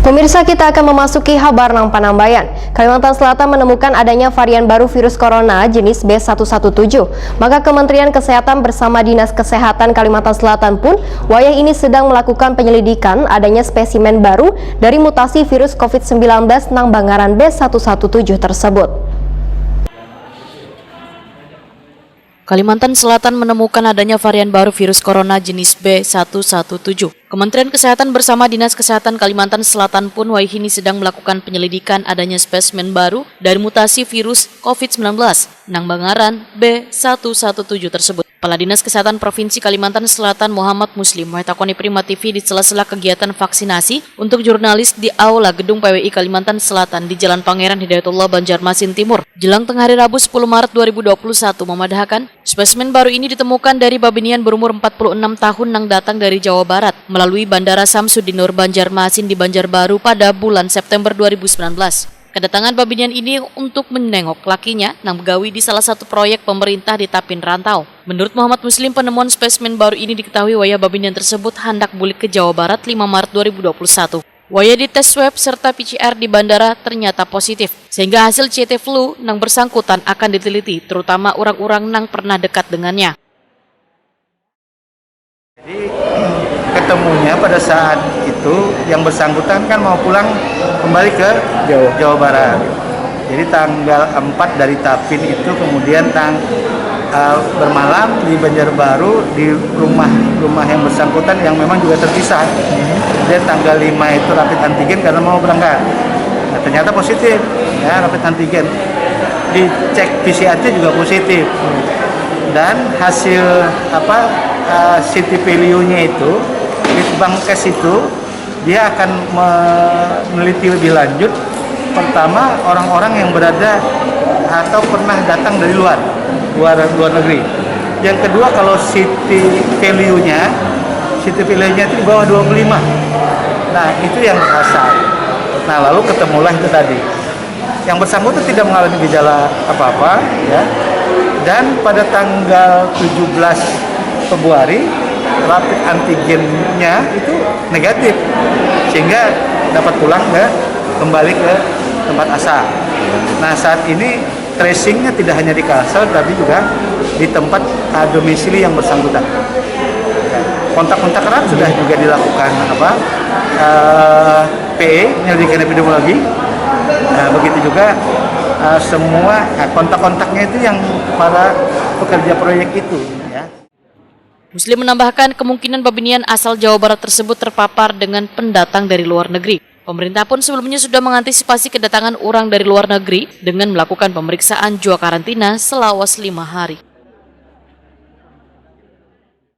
Pemirsa, kita akan memasuki kabar Nang Panambayan. Kalimantan Selatan menemukan adanya varian baru virus corona jenis B117. Maka Kementerian Kesehatan bersama Dinas Kesehatan Kalimantan Selatan pun wayah ini sedang melakukan penyelidikan adanya spesimen baru dari mutasi virus COVID-19 Nang Bangaran B117 tersebut. Kalimantan Selatan menemukan adanya varian baru virus corona jenis B117. Kementerian Kesehatan bersama Dinas Kesehatan Kalimantan Selatan pun wayahini sedang melakukan penyelidikan adanya spesimen baru dari mutasi virus COVID-19 Nang Bangaran B117 tersebut. Kepala Dinas Kesehatan Provinsi Kalimantan Selatan Muhammad Muslim mengatakan Prima TV di sela-sela kegiatan vaksinasi untuk jurnalis di Aula Gedung PWI Kalimantan Selatan di Jalan Pangeran Hidayatullah Banjarmasin Timur. Jelang tengah hari Rabu 10 Maret 2021 memadahkan spesimen baru ini ditemukan dari babinian berumur 46 tahun yang datang dari Jawa Barat melalui Bandara Samsudin Nur Banjarmasin di Banjarbaru pada bulan September 2019. Kedatangan babinian ini untuk menengok lakinya yang begawi di salah satu proyek pemerintah di Tapin Rantau. Menurut Muhammad Muslim, penemuan spesimen baru ini diketahui wayah babinian tersebut hendak bulik ke Jawa Barat 5 Maret 2021. Wayah di tes swab serta PCR di bandara ternyata positif, sehingga hasil CT flu yang bersangkutan akan diteliti, terutama orang-orang yang pernah dekat dengannya. Jadi ketemunya pada saat itu yang bersangkutan kan mau pulang kembali ke Jawa Barat. Jadi tanggal 4 dari Tapin itu kemudian bermalam di Banjarbaru di rumah yang bersangkutan yang memang juga terpisah. Kemudian tanggal 5 itu rapid antigen karena mau berangkat. Nah, ternyata positif ya, rapid antigen. Dicek PCR juga positif. Dan hasil CT value-nya itu Litbangkes itu dia akan meneliti lebih lanjut. Pertama, orang-orang yang berada atau pernah datang dari luar negeri. Yang kedua, kalau CT value-nya itu di bawah 25. Nah, itu yang asal. Nah, lalu ketemulah itu tadi. Yang bersangkutan tidak mengalami gejala apa-apa ya. Dan pada tanggal 17 Februari rapid antigennya itu negatif, sehingga dapat pulang kembali ke tempat asal. Nah, saat ini tracingnya tidak hanya di Kalsel, tapi juga di tempat domisili yang bersangkutan. Kontak-kontak erat sudah juga dilakukan PE, penyelidikan epidemiologi. Begitu juga semua kontak-kontaknya itu yang para pekerja proyek itu. Ya. Muslim menambahkan kemungkinan babinian asal Jawa Barat tersebut terpapar dengan pendatang dari luar negeri. Pemerintah pun sebelumnya sudah mengantisipasi kedatangan orang dari luar negeri dengan melakukan pemeriksaan jua karantina selama 5 hari.